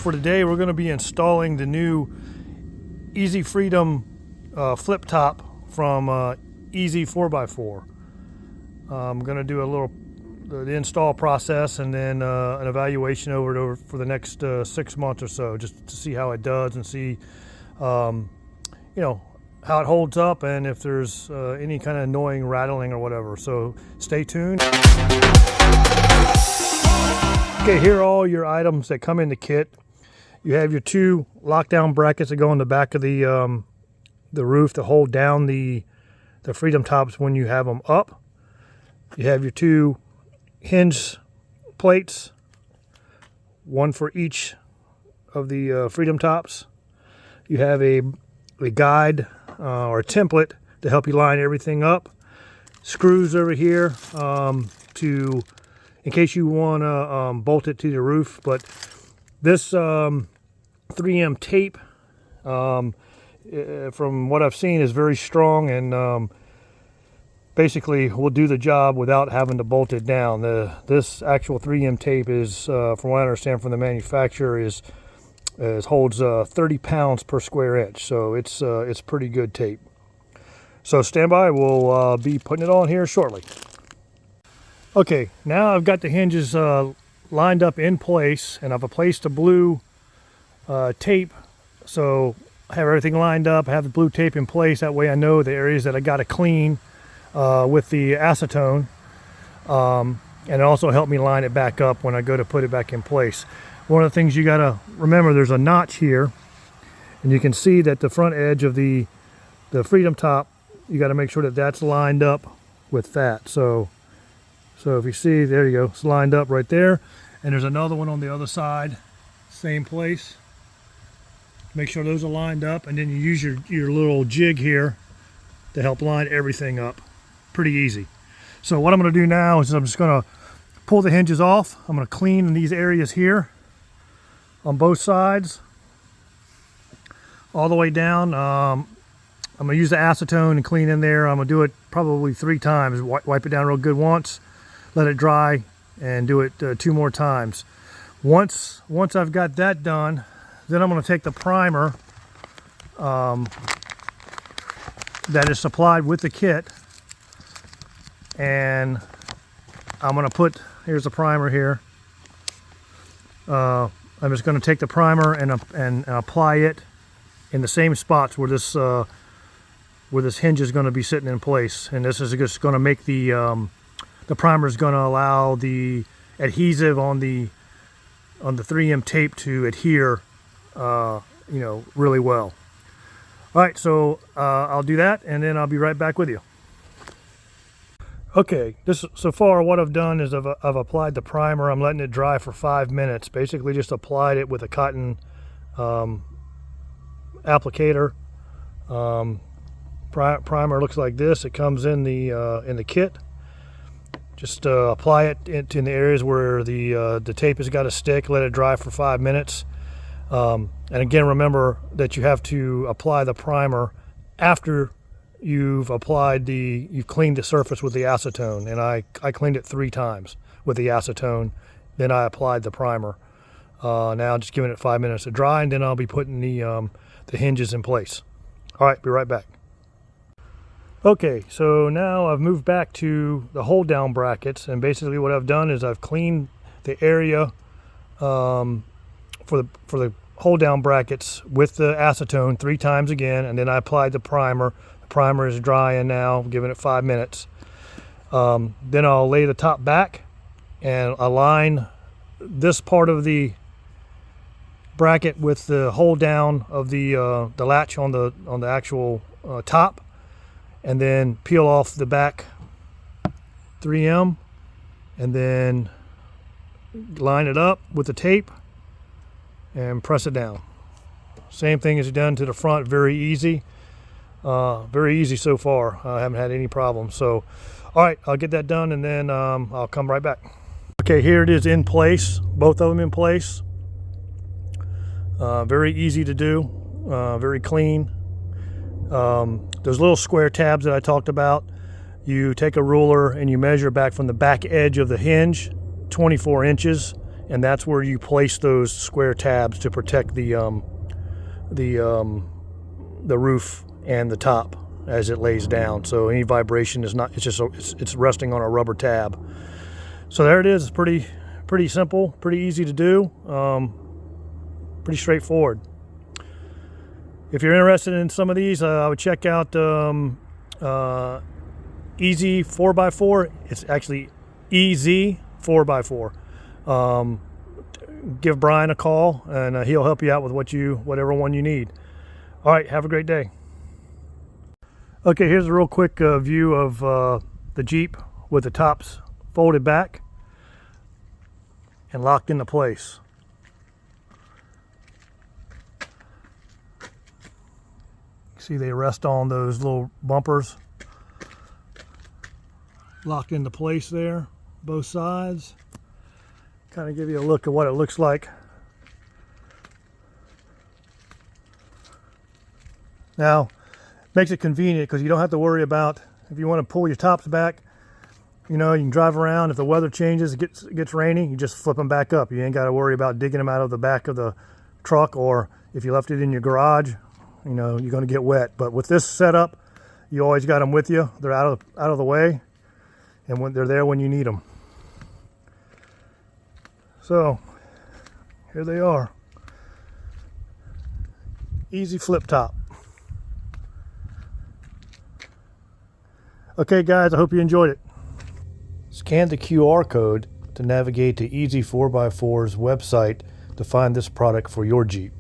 for today we're going to be installing the new EZFREEDOM flip top from EZ4x4. I'm going to do a little the install process and then an evaluation over for the next 6 months or so, just to see how it does and see you know, how it holds up and if there's any kind of annoying rattling or whatever. So stay tuned. Okay, here are all your items that come in the kit. You have your 2 lockdown brackets that go on the back of the roof to hold down the Freedom tops when you have them up. You have your 2 hinge plates, one for each of the Freedom tops. You have a guide or a template to help you line everything up. Screws over here to in case you want to bolt it to the roof. But this 3M tape, from what I've seen, is very strong and basically will do the job without having to bolt it down. This actual 3M tape is, from what I understand from the manufacturer, holds 30 pounds per square inch. So it's pretty good tape. So stand by, we'll be putting it on here shortly. Okay, now I've got the hinges lined up in place, and I've placed the blue tape. So I have everything lined up, I have the blue tape in place. That way I know the areas that I got to clean with the acetone. And it also helped me line it back up when I go to put it back in place. One of the things you got to remember, there's a notch here, and you can see that the front edge of the Freedom top, you got to make sure that that's lined up with that. So if you see, there you go, it's lined up right there. And there's another one on the other side, same place. Make sure those are lined up, and then you use your little jig here to help line everything up. Pretty easy. So what I'm going to do now is I'm just going to pull the hinges off. I'm going to clean these areas here on both sides all the way down. I'm going to use the acetone and clean in there. I'm going to do it probably 3 times. Wipe it down real good once, let it dry, and do it 2 more times. Once I've got that done, then I'm going to take the primer that is supplied with the kit, and I'm going to put, here's the primer here. I'm just going to take the primer and apply it in the same spots where this hinge is going to be sitting in place. And this is just going to make the primer is going to allow the adhesive on the 3M tape to adhere you know, really well. All right, so I'll do that and then I'll be right back with you. Okay, so far what I've done is I've applied the primer. I'm letting it dry for 5 minutes. Basically just applied it with a cotton applicator. Primer looks like this. It comes in the kit. Just apply it in the areas where the tape has got to stick. Let it dry for 5 minutes. And again, remember that you have to apply the primer after you've cleaned the surface with the acetone. And I cleaned it 3 times with the acetone. Then I applied the primer. Now just giving it 5 minutes to dry, and then I'll be putting the hinges in place. All right, be right back. Okay, so now I've moved back to the hold down brackets, and basically what I've done is I've cleaned the area for the hold down brackets with the acetone 3 times again, and then I applied the primer. The primer is drying now, giving it 5 minutes. Then I'll lay the top back and align this part of the bracket with the hold down of the latch on the actual top, and then peel off the back 3M and then line it up with the tape and press it down. Same thing as done to the front. Very easy so far. I haven't had any problems. So all right, I'll get that done and then I'll come right back. Okay, here it is in place, both of them in place. Very easy to do, very clean. Those little square tabs that I talked about, you take a ruler and you measure back from the back edge of the hinge 24 inches, and that's where you place those square tabs to protect the roof and the top as it lays down. So any vibration is not, it's resting on a rubber tab. So there it is. It's pretty simple, pretty easy to do, pretty straightforward. If you're interested in some of these, I would check out EZ 4x4. It's actually EZ 4x4. Give Brian a call, and he'll help you out with whatever one you need. All right, have a great day. Okay, here's a real quick view of the Jeep with the tops folded back and locked into place. See, they rest on those little bumpers, locked into place there, both sides. Kind of give you a look at what it looks like. Now, makes it convenient because you don't have to worry about, if you want to pull your tops back, you know, you can drive around. If the weather changes, it gets rainy, you just flip them back up. You ain't got to worry about digging them out of the back of the truck, or if you left it in your garage, you know, you're going to get wet. But with this setup, you always got them with you. They're out of the way, and when they're there when you need them. So here they are. Easy flip top. Okay guys, I hope you enjoyed it. Scan the QR code to navigate to EZ4x4's website to find this product for your Jeep.